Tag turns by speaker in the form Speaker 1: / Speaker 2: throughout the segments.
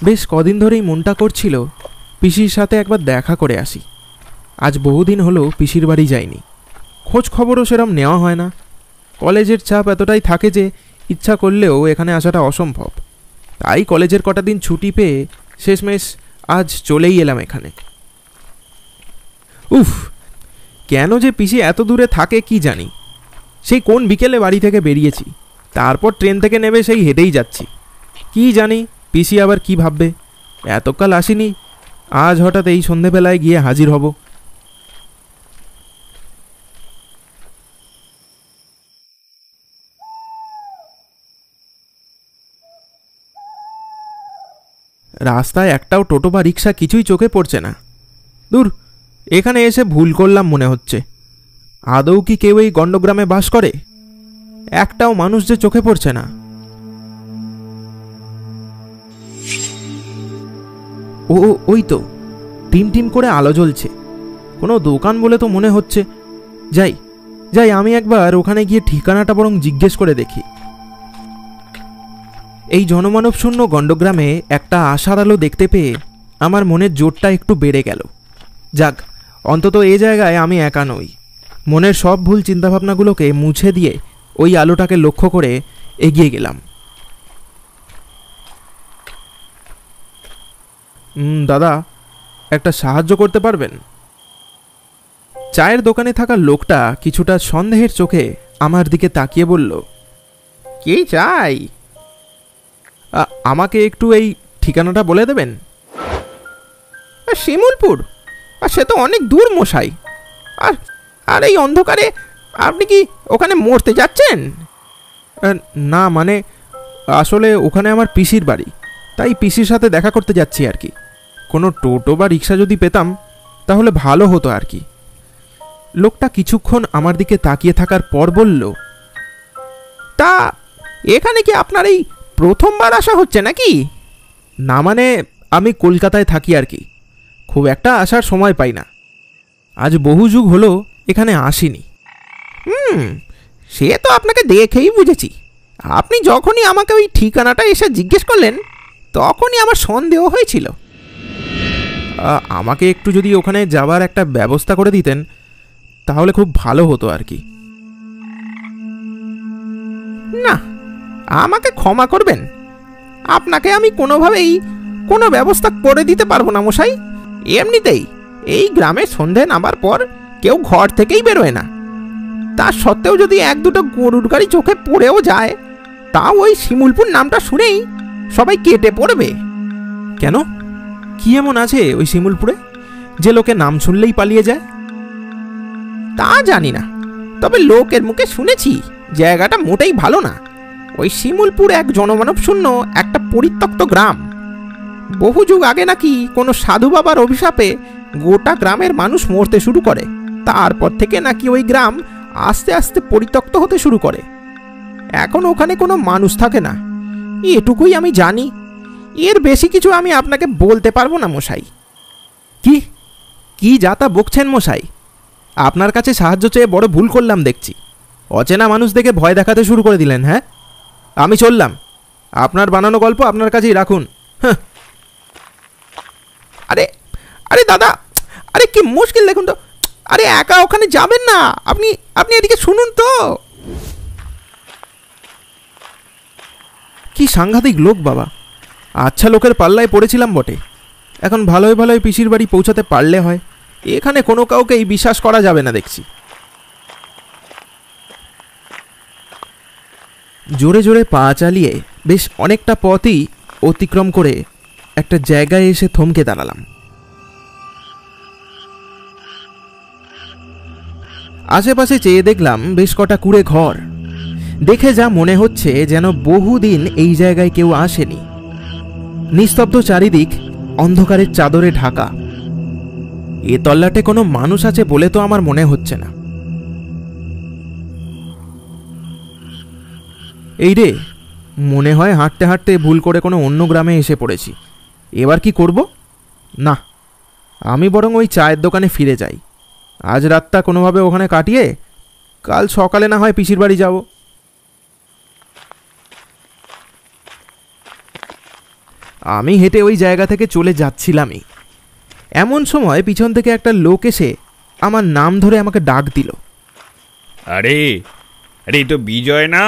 Speaker 1: বেশ কদিন ধরেই মনটা করছিল পিসির সাথে একবার দেখা করে আসি। আজ বহুদিন হলো পিসির বাড়ি যাইনি, খোঁজ খবরও সেরম নেওয়া হয় না। কলেজের চাপ এতটাই থাকে যে ইচ্ছা করলেও এখানে আসাটা অসম্ভব। তাই কলেজের কটা দিন ছুটি পেয়ে শেষমেশ আজ চলেই এলাম এখানে। উফ, কেন যে পিসি এত দূরে থাকে কি জানি। সেই কোন বিকেলে বাড়ি থেকে বেরিয়েছি, তারপর ট্রেন থেকে নেমে সেই হেঁটেই যাচ্ছি। কি জানি পিসি আবার কি ভাববে, এতকাল আসিনি, আজ হঠাৎ এই সন্ধেবেলায় গিয়ে হাজির হব। রাস্তায় একটাও টোটো বা রিক্সা কিছুই চোখে পড়ছে না। দূর, এখানে এসে ভুল করলাম মনে হচ্ছে। আদৌ কি কেউ এই গণ্ডগ্রামে বাস করে? একটাও মানুষ যে চোখে পড়ছে না। ও ওই তো টিম টিম করে আলো জ্বলছে, কোনো দোকান বলে তো মনে হচ্ছে। যাই যাই, আমি একবার ওখানে গিয়ে ঠিকানাটা বরং জিজ্ঞেস করে দেখি। এই জনমানব শূন্য গণ্ডগ্রামে একটা আশার আলো দেখতে পেয়ে আমার মনের জোরটা একটু বেড়ে গেল। যাক, অন্তত এই জায়গায় আমি একা নই। মনের সব ভুল চিন্তাভাবনাগুলোকে মুছে দিয়ে ওই আলোটাকে লক্ষ্য করে এগিয়ে গেলাম। দাদা, একটা সাহায্য করতে পারবেন? চায়ের দোকানে থাকা লোকটা কিছুটা সন্দেহের চোখে আমার দিকে তাকিয়ে বলল, কি চাই? আমাকে একটু এই ঠিকানাটা বলে দেবেন? শিমুলপুর? সে তো অনেক দূর মশাই। আর আর এই অন্ধকারে আপনি কি ওখানে মরতে যাচ্ছেন? না, মানে আসলে ওখানে আমার পিসির বাড়ি, তাই পিসির সাথে দেখা করতে যাচ্ছি আর কি। কোনো টোটো বা রিক্সা যদি পেতাম তাহলে ভালো হতো আর কি। লোকটা কিছুক্ষণ আমার দিকে তাকিয়ে থাকার পর বলল, তা এখানে কি আপনার এই প্রথমবার আসা হচ্ছে নাকি? না, মানে আমি কলকাতায় থাকি আর কি, খুব একটা আসার সময় পাই না। আজ বহু যুগ হলো এখানে আসিনি। সে তো আপনাকে দেখেই বুঝেছি। আপনি যখনই আমাকে ওই ঠিকানাটা এসে জিজ্ঞেস করলেন তখনই আমার সন্দেহ হয়েছিল। আমাকে একটু যদি ওখানে যাবার একটা ব্যবস্থা করে দিতেন তাহলে খুব ভালো হতো আর কি। না, আমাকে ক্ষমা করবেন, আপনাকে আমি কোনোভাবেই কোনো ব্যবস্থা করে দিতে পারবো না মশাই। এমনিতেই এই গ্রামে সন্ধে নামার পর কেউ ঘর থেকেই বেরোয় না। তা সত্ত্বেও যদি এক দুটো গরুর গাড়ি চোখে পড়েও যায়, তাও ওই শিমুলপুর নামটা শুনেই সবাই কেটে পড়বে। কেন, কি এমন আছে ওই শিমুলপুরে যে লোকে নাম শুনলেই পালিয়ে যায়? তা জানি না, তবে লোকের মুখে শুনেছি জায়গাটা মোটেই ভালো না। ওই শিমুলপুর এক জনমানব শূন্য একটা পরিত্যক্ত গ্রাম। বহু যুগ আগে নাকি কোনো সাধু বাবার অভিশাপে গোটা গ্রামের মানুষ মরতে শুরু করে। তারপর থেকে নাকি ওই গ্রাম আস্তে আস্তে পরিত্যক্ত হতে শুরু করে। এখন ওখানে কোনো মানুষ থাকে না, এটুকুই আমি জানি। এর বেশি কিছু আমি আপনাকে বলতে পারবো না মশাই। কি কি যাতা বকছেন মশাই? আপনার কাছে সাহায্য চেয়ে বড় ভুল করলাম দেখছি। অচেনা মানুষ দেখে ভয় দেখাতে শুরু করে দিলেন। হ্যাঁ, আমি চললাম। আপনার বানানো গল্প আপনার কাছেই রাখুন। হ্যাঁ। আরে আরে দাদা, আরে কি মুশকিল দেখুন তো। আরে একা ওখানে যাবেন না, আপনি আপনি এদিকে শুনুন তো। কি সাংঘাতিক লোক বাবা! আচ্ছা, লোকের পাল্লায় পড়েছিলাম বটে। এখন ভালোই ভালোই পিসির বাড়ি পৌঁছাতে পারলে হয়। এখানে কোনো কাউকেই বিশ্বাস করা যাবে না দেখছি। জোরে জোরে পা চালিয়ে বেশ অনেকটা পথই অতিক্রম করে একটা জায়গায় এসে থমকে দাঁড়ালাম। আশেপাশে চেয়ে দেখলাম বেশ কটা কুড়ে ঘর। দেখে যা মনে হচ্ছে যেন বহুদিন এই জায়গায় কেউ আসেনি। নিস্তব্ধ চারিদিক অন্ধকারের চাদরে ঢাকা। এ তল্লাটে কোনো মানুষ আছে বলে তো আমার মনে হচ্ছে না। এই রে, মনে হয় হাঁটতে হাঁটতে ভুল করে কোনো অন্য গ্রামে এসে পড়েছি। এবার কি করব? না, আমি বরং ওই চায়ের দোকানে ফিরে যাই। আজ রাতটা কোনোভাবে ওখানে কাটিয়ে কাল সকালে না হয় পিসির বাড়ি যাব। আমি হেঁটে ওই জায়গা থেকে চলে যাচ্ছিলামই, এমন সময় পিছন থেকে একটা লোক এসে আমার নাম ধরে আমাকে ডাক দিল।
Speaker 2: আরে আরে তো বিজয় না?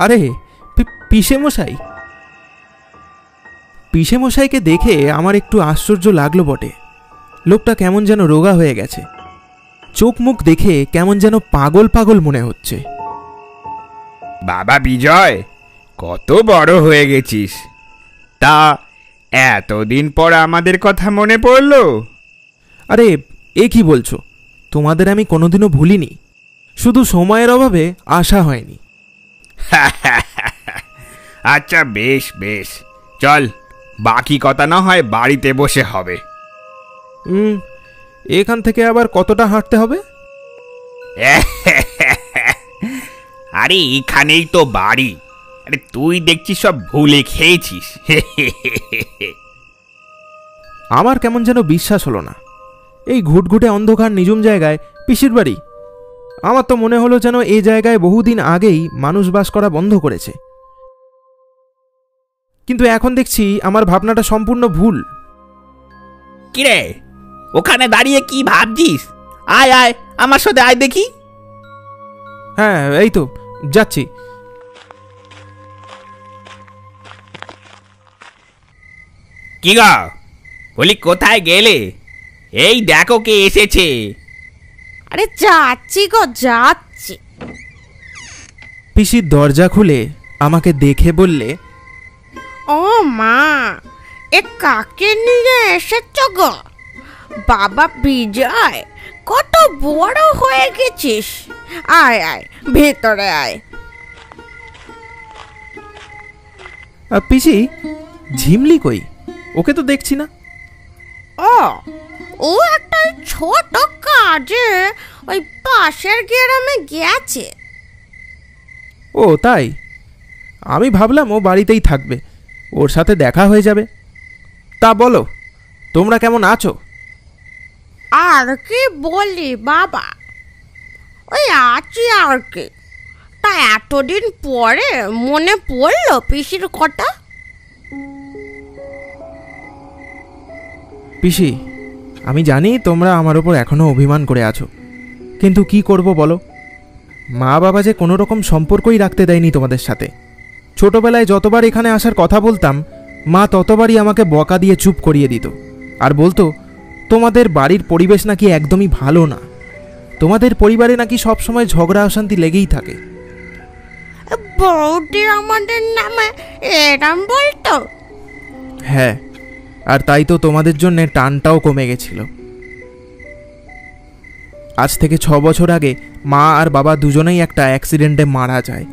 Speaker 1: আরে পিসে মশাই। পিসে মশাইকে দেখে আমার একটু আশ্চর্য লাগলো বটে। লোকটা কেমন যেন রোগা হয়ে গেছে, চোখ মুখ দেখে কেমন যেন পাগল পাগল মনে হচ্ছে।
Speaker 2: বাবা বিজয়, কত বড় হয়ে গেছিস, তা এতদিন পর আমাদের কথা মনে পড়লো?
Speaker 1: আরে এ কি বলছো, তোমাদের আমি কোনোদিনও ভুলিনি, শুধু সময়ের অভাবে আসা হয়নি।
Speaker 2: আচ্ছা বেশ বেশ, চল বাকি কথা না হয় বাড়িতে বসে হবে।
Speaker 1: এখান থেকে আবার কতটা হাঁটতে হবে?
Speaker 2: আরে এখানেই তো বাড়ি। আরে তুই দেখছিস সব ভুলে খেয়েছিস।
Speaker 1: আমার কেমন যেন বিশ্বাস হলো না, এই ঘুটঘুটে অন্ধকার নিঝুম জায়গায় পিসির বাড়ি। আমার তো মনে হলো যেন এই জায়গায় বহুদিন আগেই মানুষ বাস করা বন্ধ করেছে। কিন্তু এখন দেখছি আমার ভাবনাটা সম্পূর্ণ ভুল।
Speaker 3: কিরে, ওখানে দাঁড়িয়ে কি ভাবছিস? আয় আয়, আমার সাথে আয় দেখি।
Speaker 1: হ্যাঁ এই তো যাচ্ছি।
Speaker 3: কি গো, বলি কোথায় গেলে? এই দেখো কে এসেছে।
Speaker 4: আরে যাচ্ছি গো, যাচ্ছি।
Speaker 1: পিসির দরজা খুলে আমাকে দেখে বললে,
Speaker 4: ও মা, এ কাকে নিয়ে এসেছ গো? বাবা বিজয়, কত বড় হয়ে গেছিস। আয় আয়, ভেতরে আয়।
Speaker 1: পিসি, ঝিমলি কই? ওকে তো দেখছি না।
Speaker 4: ও একটা ছোট কাজে ওই পাশের গ্রামে গেছে।
Speaker 1: ও তাই? আমি ভাবলাম ও বাড়িতেই থাকবে, ওর সাথে দেখা হয়ে যাবে। তা বলো, তোমরা কেমন আছো?
Speaker 4: আর কি বলি বাবা, ওই আছি আর কি। তা এতদিন পরে মনে পড়লো পিসির কথা?
Speaker 1: পিসি, আমি জানি তোমরা আমার ওপর এখনো অভিমান করে আছো, কিন্তু কি করব বলো? মা বাবা যে কোনো রকম সম্পর্কই রাখতে দেয়নি তোমাদের সাথে। ছোটবেলায় যতবার এখানে আসার কথা বলতাম, মা ততবারই আমাকে বকা দিয়ে চুপ করিয়ে দিত, আর বলতো তোমাদের বাড়ির পরিবেশ নাকি একদমই ভালো না, তোমাদের পরিবারে নাকি সবসময় ঝগড়া অশান্তি লেগেই থাকে।
Speaker 4: বৌদি আমাদের নামে এরম বলতো?
Speaker 1: হ্যাঁ, আর তাই তো তোমাদের জন্য টানটাও কমে গেছিল। আজ থেকে 6 বছর আগে মা আর বাবা দুজনেই একটা অ্যাক্সিডেন্টে মারা যায়।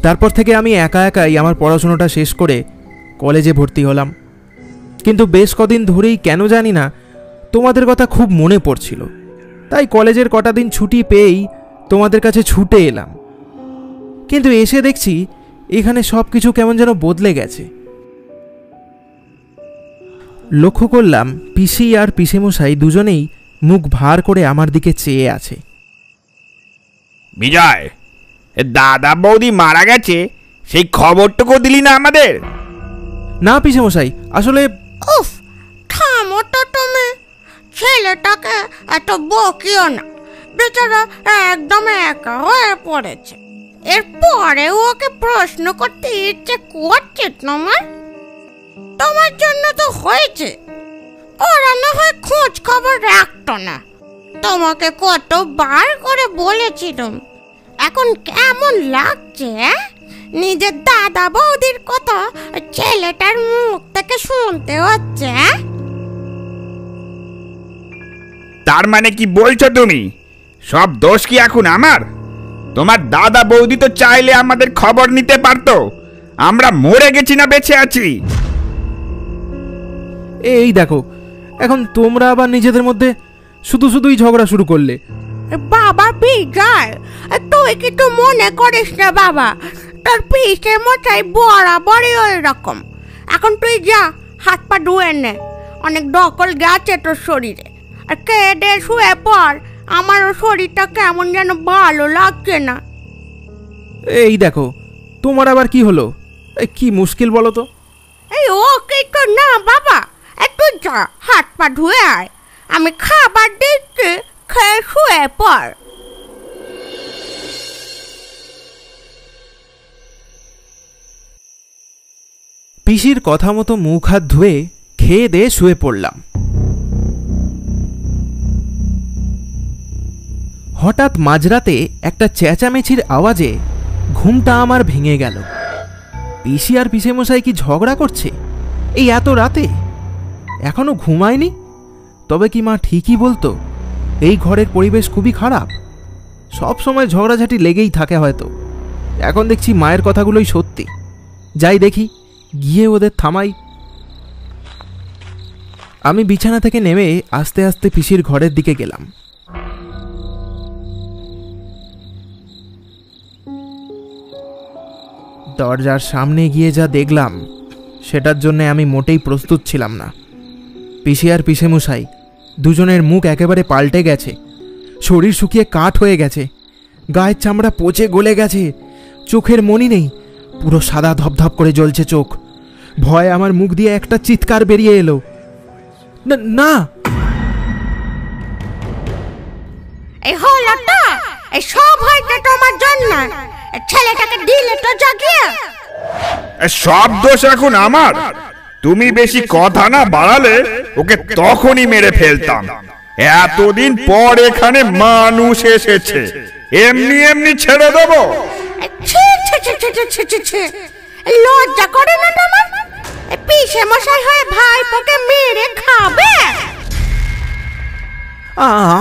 Speaker 1: তারপর থেকে আমি একা একাই আমার পড়াশোনাটা শেষ করে কলেজে ভর্তি হলাম। কিন্তু বেশ কদিন ধরেই কেন জানি না তোমাদের কথা খুব মনে পড়ছিল, তাই কলেজের কটা দিন ছুটি পেয়েই তোমাদের কাছে ছুটে এলাম। কিন্তু এসে দেখছি এখানে সব কিছু কেমন যেন বদলে গেছে। লক্ষ্য করলাম পিসি আর পিসেমশাই দুজনেই মুখ ভার করে আমার দিকে চেয়ে আছে।
Speaker 2: বিজয়, দাদা বৌদি মারা গেছে, সেই খবরটুকু দিলি না আমাদের?
Speaker 1: না পিসেমশাই, আসলে
Speaker 4: উফ, থামো তো তুমি। ছেলেটাকে এত বকিও না, বেচারা একদম একা হয়ে পড়েছে। এরপরে ওকে প্রশ্ন করতে ইচ্ছে করছে তোমার? তোমার জন্য তো হয়েছে, ওরা না হয় খোঁজ খবর রাখতো না। তোমাকে কতবার করে বলেছিলাম। এখন কেমন লাগছে নিজের দাদা বৌদির কথা ছেলেটার মুখ থেকে শুনতে হচ্ছে?
Speaker 2: তার মানে কি বলছো তুমি? সব দোষ কি এখন আমার? তোমার দাদা বৌদি তো চাইলে আমাদের খবর নিতে পারতো, আমরা মরে গেছি না বেঁচে আছি।
Speaker 1: এই দেখো, এখন তোমরা আবার নিজেদের মধ্যে শুধুই ঝগড়া শুরু করলে।
Speaker 4: বাবা বিজয়, তুই কিন্তু মনে করিস না বাবা, তোর পিসে মশাই বরাবরই ওই রকম। এখন তুই যা, হাত পা ধুয়ে নে, অনেক দখল গেছে তোর শরীরে। আর খেয়ে দে শুয়ে পর, আমারও শরীরটা কেমন যেন ভালো লাগছে না।
Speaker 1: এই দেখো, তোমার আবার কি হলো? কি মুশকিল বলো তো?
Speaker 4: এই ওকে তো না বাবা, একটু যা হাত পা ধুয়ে আয়, আমি খাবার দিচ্ছি, খেয়ে শুয়ে পড়।
Speaker 1: পিসির কথা মতো মুখ হাত ধুয়ে খেয়ে দিয়ে শুয়ে পড়লাম। হঠাৎ মাঝরাতে একটা চেঁচামেচির আওয়াজে ঘুমটা আমার ভেঙে গেল। পিসি আর পিসেমশাই কি ঝগড়া করছে এই এত রাতে? এখনো ঘুমায়নি? তবে কি মা ঠিকই বলতো, এই ঘরের পরিবেশ খুবই খারাপ, সব সময় ঝগড়াঝাটি লেগেই থাকে হয়তো। এখন দেখছি মায়ের কথাগুলোই সত্যি। যাই দেখি, গিয়ে ওদের থামাই। আমি বিছানা থেকে নেমে আস্তে আস্তে পিসির ঘরের দিকে গেলাম। দরজার সামনে গিয়ে যা দেখলাম সেটার জন্য আমি মোটেই প্রস্তুত ছিলাম না। পিসি আর পিসেমশাই দুজনের মুখ একেবারে পাল্টে গেছে, শরীর শুকিয়ে কাঠ হয়ে গেছে, গায়ের চামড়া পচে গলে গেছে, চোখের মনি নেই, পুরো সাদা ধপধপ করে জ্বলছে চোখ। ভয়ে আমার মুখ দিয়ে একটা চিৎকার বেরিয়ে এলো, না।
Speaker 4: এই হলোটা, এই সব হয়েছে তোমার জন্য। ছেলেটাকে দিলে তো জাগিয়ে।
Speaker 2: সব দোষ এখন আমার। তুমি বেশি কথা না বাড়ালে ওকে তখনই মেরে ফেলতাম। এতদিন পর এখানে মানুষ এসেছে, এমনি এমনি ছেড়ে দেবো?
Speaker 4: লজ্জা করে না তোমার? পিসে মশাই হয়ে ভাইপোকে মেরে খাবে?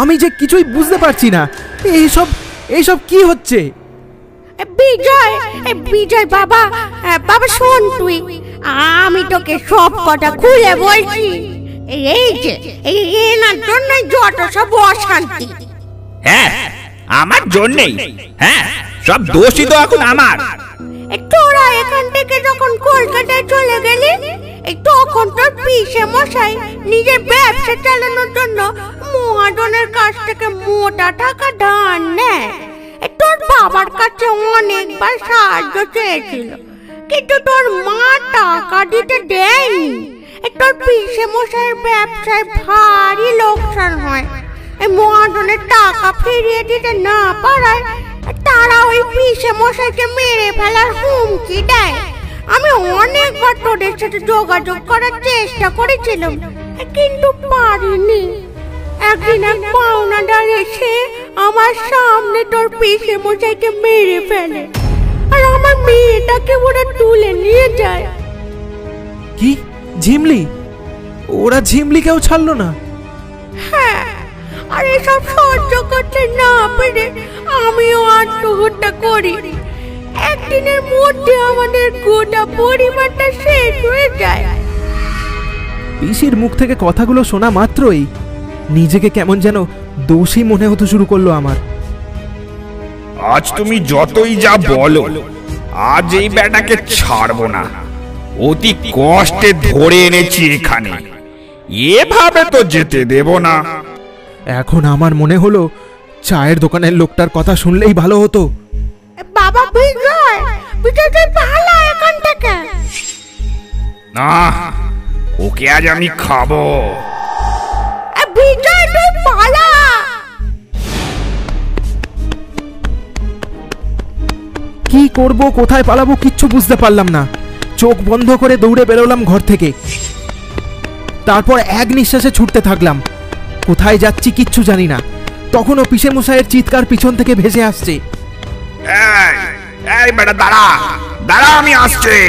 Speaker 1: আমি যে কিছুই বুঝতে পারছি না, এইসব কি হচ্ছে?
Speaker 4: বিজয় বাবা, বাবা শোন, তুই, আমি তোকে সব কথা খুলে বলছি। এই যে এনার জন্য যত সব অশান্তি।
Speaker 3: হ্যাঁ, আমার জন্যই। হ্যাঁ, সব দোষই তো এখন আমার।
Speaker 4: তোরা এখান থেকে যখন কলকাতায় চলে গেলি, তখন তোর পিসে মশাই নিজের ব্যবসা চালানোর জন্য মহাজনের কাছ থেকে মোটা টাকা ধার নেয়। তোর বাবার কাছে অনেকবার সাহায্য চেয়েছিল, কিন্তু তোর মা টাকা দিতে দেয়নি। তোর পিসে মশাইয়ের ব্যবসায় ভারী লোকসান হয়। মহাজনের টাকা ফিরিয়ে দিতে না পারায় তারা ওই পিসে মশাইকে মেরে ফেলার হুমকি দেয়। আমি অনেকবার তোদের সাথে যোগাযোগ করার চেষ্টা করেছিলাম, কিন্তু পারিনি। একদিন এক পাওনাদার এসে আমার সামনে তোর পিসে মশাইকে মেরে ফেলে, আর আমার মেয়েটাকে ওরা তুলে নিয়ে যায়।
Speaker 1: কি ঝিমলি? ওরা ঝিমলিকেও ছাড়লো না?
Speaker 4: হ্যাঁ, আর এসব সহ্য করতে না পেরে আমিও আত্মহত্যা করি। একদিনের মধ্যে আমাদের গোটা পরিবারটা শেষ হয়ে যায়।
Speaker 1: পিসির মুখ থেকে কথাগুলো শোনা মাত্রই নিজেকে কেমন যেন দোষী মনে হতে শুরু করলো আমার।
Speaker 2: আজ তুমি যতই যা বলো, আজ এই বেটাকে ছাড়বো না। অতি কষ্টে ধরে এনেছি এখানে, এভাবে তো যেতে দেব না।
Speaker 1: এখন আমার মনে হলো চায়ের দোকানের লোকটার কথা শুনলেই ভালো হতো।
Speaker 4: বাবা বিজয়, বিজয় তুই পালা এখান থেকে।
Speaker 2: না, ওকে আজ আমি খাবো।
Speaker 4: বিজয় তুই পালা।
Speaker 1: কি করব, কোথায় পালাবো কিচ্ছু বুঝতে পারলাম না। চোখ বন্ধ করে দৌড়ে বেরোলাম ঘর থেকে। তারপর এক নিঃশ্বাসে ছুটতে থাকলাম। কোথায় যাচ্ছি কিচ্ছু জানি না। তখনও পিসে মশাইয়ের চিৎকার পিছন থেকে ভেসে আসছে।
Speaker 2: এই বেটা দাঁড়া, দাঁড়া, আমি আসছি।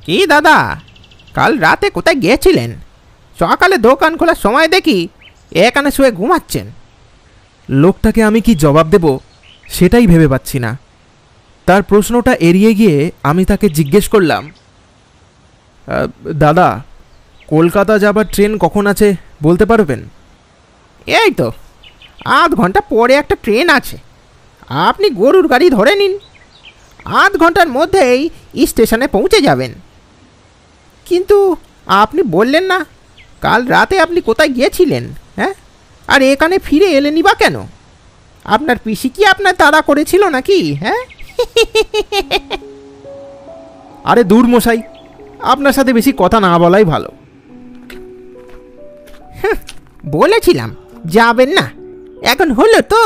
Speaker 1: কি দাদা, কাল রাতে কোথায় গিয়েছিলেন? সকালে দোকান খোলার সময় দেখি এখানে শুয়ে ঘুমাচ্ছেন। লোকটাকে আমি কি জবাব দেব সেটাই ভেবে পাচ্ছি না। তার প্রশ্নটা এড়িয়ে গিয়ে আমি তাকে জিজ্ঞেস করলাম, দাদা কলকাতা যাবার ট্রেন কখন আছে বলতে পারবেন?
Speaker 3: এই তো 8 ঘন্টা পরে একটা ট্রেন আছে, আপনি গরুর গাড়ি ধরে নিন, 8 ঘন্টার মধ্যেই স্টেশনে পৌঁছে যাবেন। কিন্তু আপনি বললেন না কাল রাতে আপনি কোথায় গিয়েছিলেন? হ্যাঁ, আর এখানে ফিরে এলেনি বা কেন? আপনার পিসি কি আপনার তাড়া করেছিল নাকি? হ্যাঁ
Speaker 1: আরে দূর মশাই, আপনার সাথে বেশি কথা না বলাই ভালো।
Speaker 3: বলেছিলাম যাবেন না, এখন হলো তো।